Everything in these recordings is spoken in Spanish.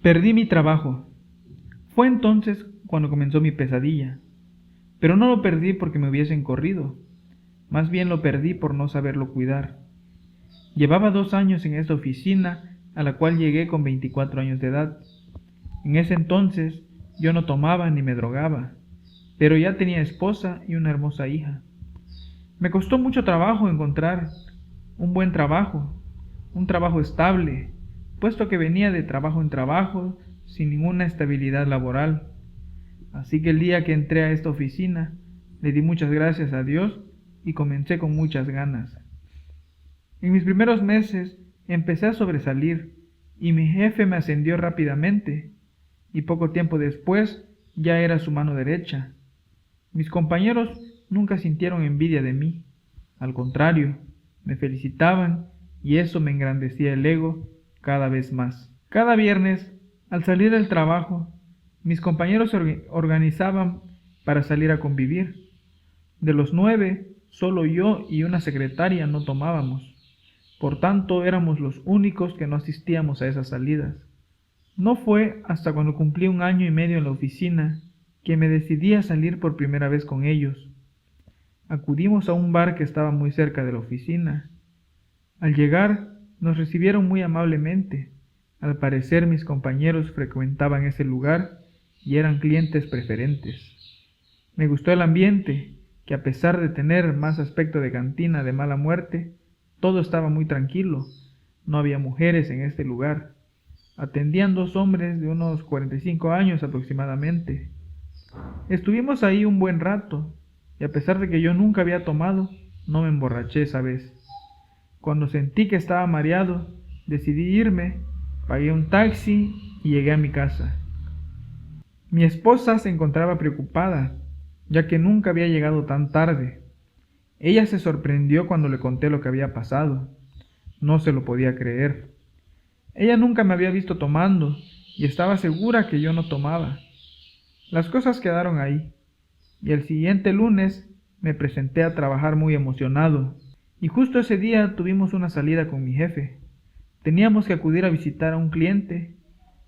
Perdí mi trabajo. Fue entonces cuando comenzó mi pesadilla. Pero no lo perdí porque me hubiesen corrido. Más bien lo perdí por no saberlo cuidar. Llevaba 2 años en esta oficina a la cual llegué con 24 años de edad. En ese entonces yo no tomaba ni me drogaba, pero ya tenía esposa y una hermosa hija. Me costó mucho trabajo encontrar un buen trabajo, un trabajo estable, puesto que venía de trabajo en trabajo sin ninguna estabilidad laboral. Así que el día que entré a esta oficina, le di muchas gracias a Dios y comencé con muchas ganas. En mis primeros meses empecé a sobresalir y mi jefe me ascendió rápidamente y poco tiempo después ya era su mano derecha. Mis compañeros nunca sintieron envidia de mí, al contrario, me felicitaban y eso me engrandecía el ego cada vez más. Cada viernes, al salir del trabajo, mis compañeros se organizaban para salir a convivir. De los 9, solo yo y una secretaria no tomábamos. Por tanto, éramos los únicos que no asistíamos a esas salidas. No fue hasta cuando cumplí 1 año y medio en la oficina que me decidí a salir por primera vez con ellos. Acudimos a un bar que estaba muy cerca de la oficina. Al llegar, nos recibieron muy amablemente. Al parecer, mis compañeros frecuentaban ese lugar y eran clientes preferentes. Me gustó el ambiente, que a pesar de tener más aspecto de cantina de mala muerte, todo estaba muy tranquilo. No había mujeres en este lugar. Atendían 2 hombres de unos 45 años aproximadamente. Estuvimos ahí un buen rato, y a pesar de que yo nunca había tomado, no me emborraché esa vez. Cuando sentí que estaba mareado, decidí irme, pagué un taxi y llegué a mi casa. Mi esposa se encontraba preocupada, ya que nunca había llegado tan tarde. Ella se sorprendió cuando le conté lo que había pasado. No se lo podía creer. Ella nunca me había visto tomando y estaba segura que yo no tomaba. Las cosas quedaron ahí, y el siguiente lunes me presenté a trabajar muy emocionado, y justo ese día tuvimos una salida con mi jefe. Teníamos que acudir a visitar a un cliente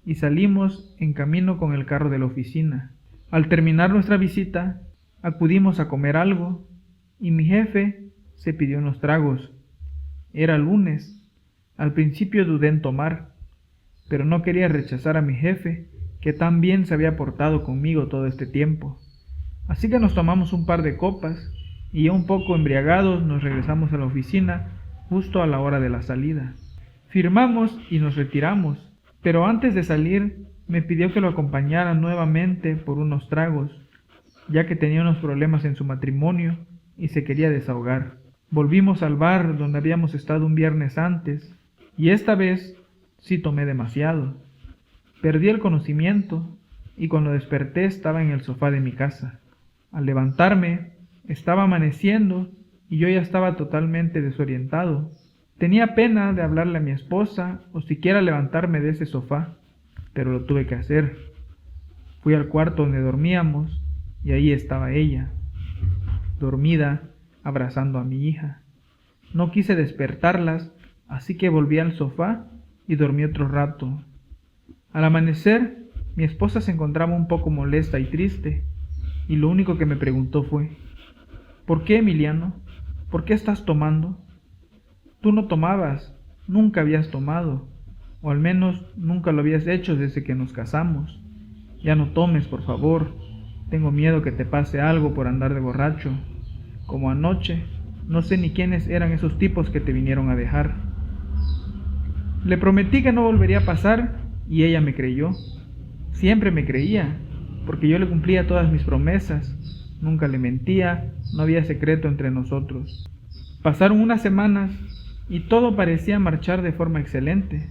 y salimos en camino con el carro de la oficina. Al terminar nuestra visita, acudimos a comer algo y mi jefe se pidió unos tragos. Era lunes. Al principio dudé en tomar, pero no quería rechazar a mi jefe, que tan bien se había portado conmigo todo este tiempo. Así que nos tomamos un par de copas y ya un poco embriagados nos regresamos a la oficina justo a la hora de la salida. Firmamos y nos retiramos, pero antes de salir me pidió que lo acompañara nuevamente por unos tragos, ya que tenía unos problemas en su matrimonio y se quería desahogar. Volvimos al bar donde habíamos estado un viernes antes, y esta vez sí tomé demasiado. Perdí el conocimiento y cuando desperté estaba en el sofá de mi casa. Al levantarme, estaba amaneciendo y yo ya estaba totalmente desorientado. Tenía pena de hablarle a mi esposa o siquiera levantarme de ese sofá, pero lo tuve que hacer. Fui al cuarto donde dormíamos y ahí estaba ella, dormida, abrazando a mi hija. No quise despertarlas, así que volví al sofá y dormí otro rato. Al amanecer, mi esposa se encontraba un poco molesta y triste, y lo único que me preguntó fue: ¿por qué, Emiliano? ¿Por qué estás tomando? Tú no tomabas, nunca habías tomado, o al menos nunca lo habías hecho desde que nos casamos. Ya no tomes, por favor. Tengo miedo que te pase algo por andar de borracho. Como anoche, no sé ni quiénes eran esos tipos que te vinieron a dejar. Le prometí que no volvería a pasar y ella me creyó. Siempre me creía, porque yo le cumplía todas mis promesas. Nunca le mentía, no había secreto entre nosotros. Pasaron unas semanas y todo parecía marchar de forma excelente,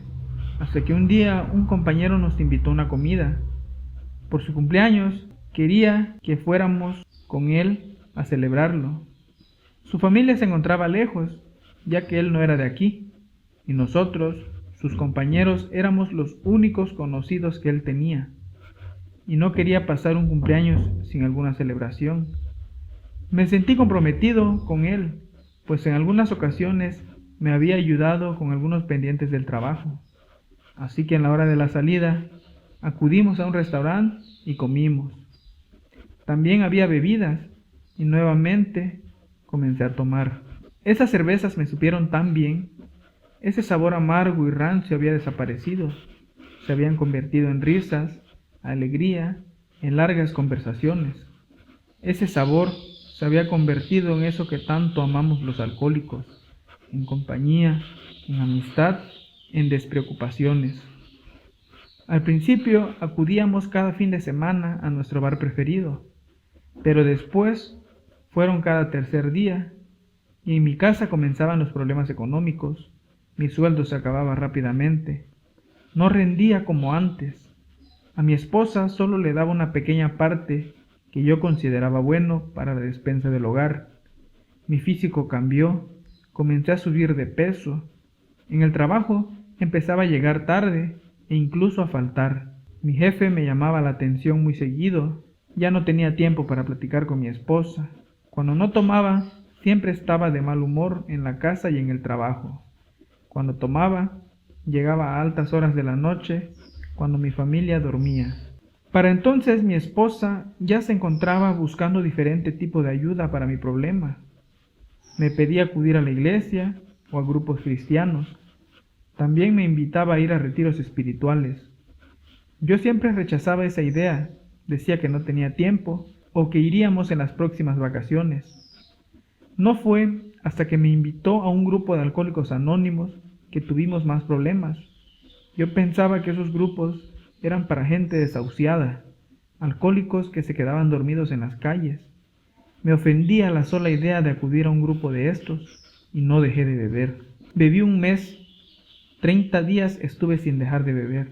hasta que un día un compañero nos invitó a una comida. Por su cumpleaños quería que fuéramos con él a celebrarlo. Su familia se encontraba lejos, ya que él no era de aquí, y nosotros, sus compañeros, éramos los únicos conocidos que él tenía, y no quería pasar un cumpleaños sin alguna celebración. Me sentí comprometido con él, pues en algunas ocasiones me había ayudado con algunos pendientes del trabajo. Así que en la hora de la salida Acudimos a un restaurante y comimos. También había bebidas y nuevamente comencé a tomar. Esas cervezas me supieron tan bien. Ese sabor amargo y rancio había desaparecido. Se habían convertido en risas, alegría, en largas conversaciones. Ese sabor se había convertido en eso que tanto amamos los alcohólicos, en compañía, en amistad, en despreocupaciones. Al principio acudíamos cada fin de semana a nuestro bar preferido, pero después fueron cada tercer día y en mi casa comenzaban los problemas económicos. Mi sueldo se acababa rápidamente. No rendía como antes. A mi esposa solo le daba una pequeña parte que yo consideraba bueno para la despensa del hogar. Mi físico cambió, comencé a subir de peso. En el trabajo empezaba a llegar tarde e incluso a faltar. Mi jefe me llamaba la atención muy seguido. Ya no tenía tiempo para platicar con mi esposa. Cuando no tomaba, siempre estaba de mal humor en la casa y en el trabajo. Cuando tomaba, llegaba a altas horas de la noche, cuando mi familia dormía. Para entonces mi esposa ya se encontraba buscando diferente tipo de ayuda para mi problema. Me pedía acudir a la iglesia o a grupos cristianos. También me invitaba a ir a retiros espirituales. Yo siempre rechazaba esa idea, decía que no tenía tiempo o que iríamos en las próximas vacaciones. No fue hasta que me invitó a un grupo de alcohólicos anónimos que tuvimos más problemas. Yo pensaba que esos grupos eran para gente desahuciada, alcohólicos que se quedaban dormidos en las calles. Me ofendía la sola idea de acudir a un grupo de estos y no dejé de beber. Bebí un mes, 30 días estuve sin dejar de beber.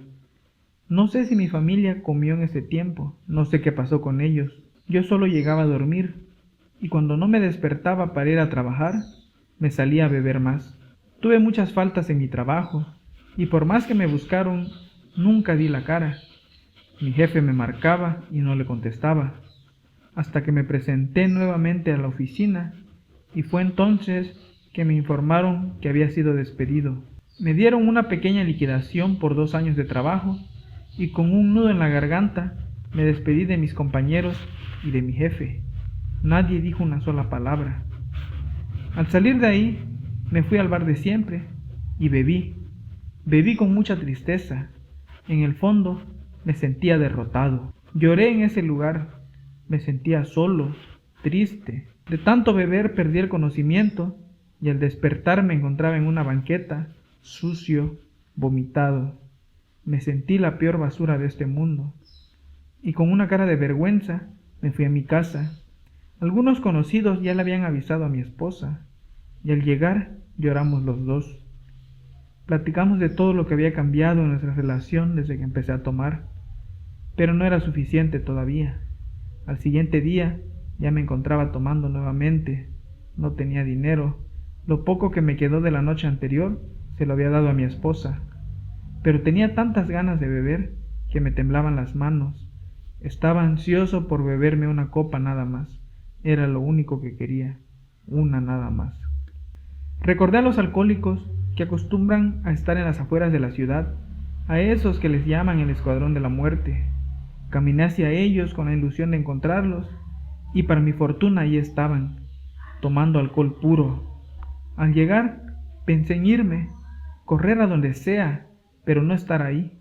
No sé si mi familia comió en ese tiempo, no sé qué pasó con ellos. Yo solo llegaba a dormir y cuando no me despertaba para ir a trabajar, me salía a beber más. Tuve muchas faltas en mi trabajo y por más que me buscaron, nunca di la cara. Mi jefe me marcaba y no le contestaba, hasta que me presenté nuevamente a la oficina y fue entonces que me informaron que había sido despedido. Me dieron una pequeña liquidación por 2 años de trabajo y con un nudo en la garganta me despedí de mis compañeros y de mi jefe. Nadie dijo una sola palabra. Al salir de ahí, me fui al bar de siempre y bebí. Bebí con mucha tristeza. En el fondo, me sentía derrotado. Lloré en ese lugar. Me sentía solo, triste. De tanto beber perdí el conocimiento y al despertar me encontraba en una banqueta, sucio, vomitado. Me sentí la peor basura de este mundo. Y con una cara de vergüenza me fui a mi casa. Algunos conocidos ya le habían avisado a mi esposa, y al llegar lloramos los dos. Platicamos de todo lo que había cambiado en nuestra relación desde que empecé a tomar, pero no era suficiente todavía. Al siguiente día ya me encontraba tomando nuevamente, no tenía dinero, lo poco que me quedó de la noche anterior se lo había dado a mi esposa, pero tenía tantas ganas de beber que me temblaban las manos. Estaba ansioso por beberme una copa nada más. Era lo único que quería, una nada más. Recordé a los alcohólicos que acostumbran a estar en las afueras de la ciudad, a esos que les llaman el escuadrón de la muerte. Caminé hacia ellos con la ilusión de encontrarlos, y para mi fortuna allí estaban, tomando alcohol puro. Al llegar, pensé en irme, correr a donde sea, pero no estar ahí.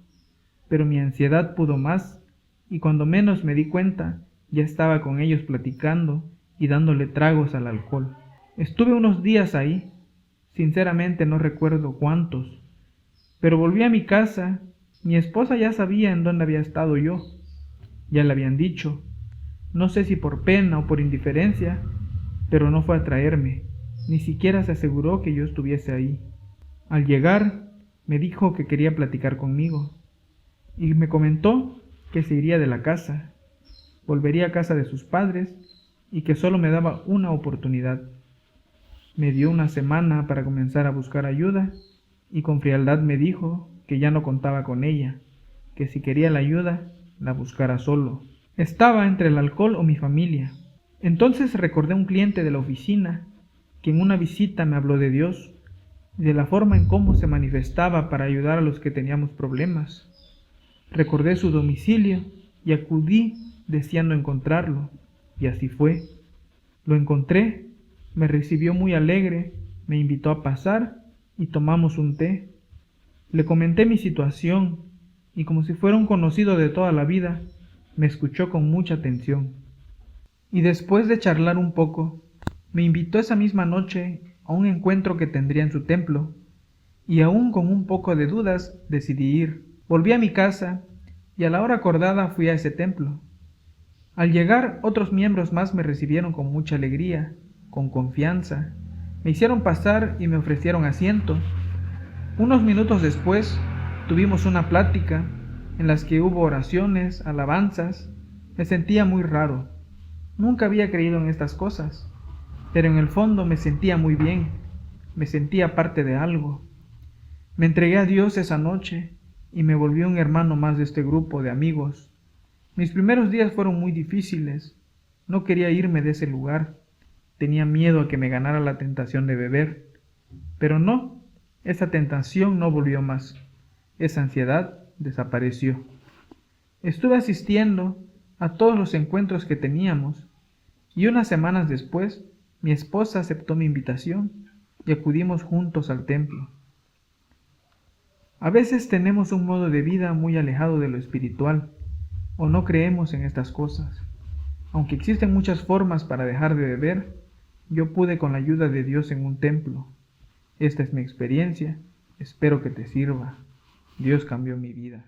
Pero mi ansiedad pudo más, y cuando menos me di cuenta, ya estaba con ellos platicando y dándole tragos al alcohol. Estuve unos días ahí, sinceramente no recuerdo cuántos, pero volví a mi casa. Mi esposa ya sabía en dónde había estado yo, ya le habían dicho, no sé si por pena o por indiferencia, pero no fue a traerme, ni siquiera se aseguró que yo estuviese ahí. Al llegar, me dijo que quería platicar conmigo, y me comentó que se iría de la casa, volvería a casa de sus padres y que solo me daba una oportunidad. Me dio una semana para comenzar a buscar ayuda y con frialdad me dijo que ya no contaba con ella, que si quería la ayuda, la buscara solo. Estaba entre el alcohol o mi familia. Entonces recordé a un cliente de la oficina que en una visita me habló de Dios y de la forma en cómo se manifestaba para ayudar a los que teníamos problemas. Recordé su domicilio y acudí deseando encontrarlo, y así fue. Lo encontré, me recibió muy alegre, me invitó a pasar y tomamos un té. Le comenté mi situación y como si fuera un conocido de toda la vida, me escuchó con mucha atención. Y después de charlar un poco, me invitó esa misma noche a un encuentro que tendría en su templo, y aún con un poco de dudas decidí ir. Volví a mi casa y a la hora acordada fui a ese templo. Al llegar, otros miembros más me recibieron con mucha alegría, con confianza. Me hicieron pasar y me ofrecieron asiento. Unos minutos después, tuvimos una plática en las que hubo oraciones, alabanzas. Me sentía muy raro. Nunca había creído en estas cosas, pero en el fondo me sentía muy bien. Me sentía parte de algo. Me entregué a Dios esa noche y me volví un hermano más de este grupo de amigos. Mis primeros días fueron muy difíciles. No quería irme de ese lugar. Tenía miedo a que me ganara la tentación de beber. Pero no, esa tentación no volvió más. Esa ansiedad desapareció. Estuve asistiendo a todos los encuentros que teníamos y unas semanas después mi esposa aceptó mi invitación y acudimos juntos al templo. A veces tenemos un modo de vida muy alejado de lo espiritual, o no creemos en estas cosas. Aunque existen muchas formas para dejar de beber, yo pude con la ayuda de Dios en un templo. Esta es mi experiencia, espero que te sirva. Dios cambió mi vida.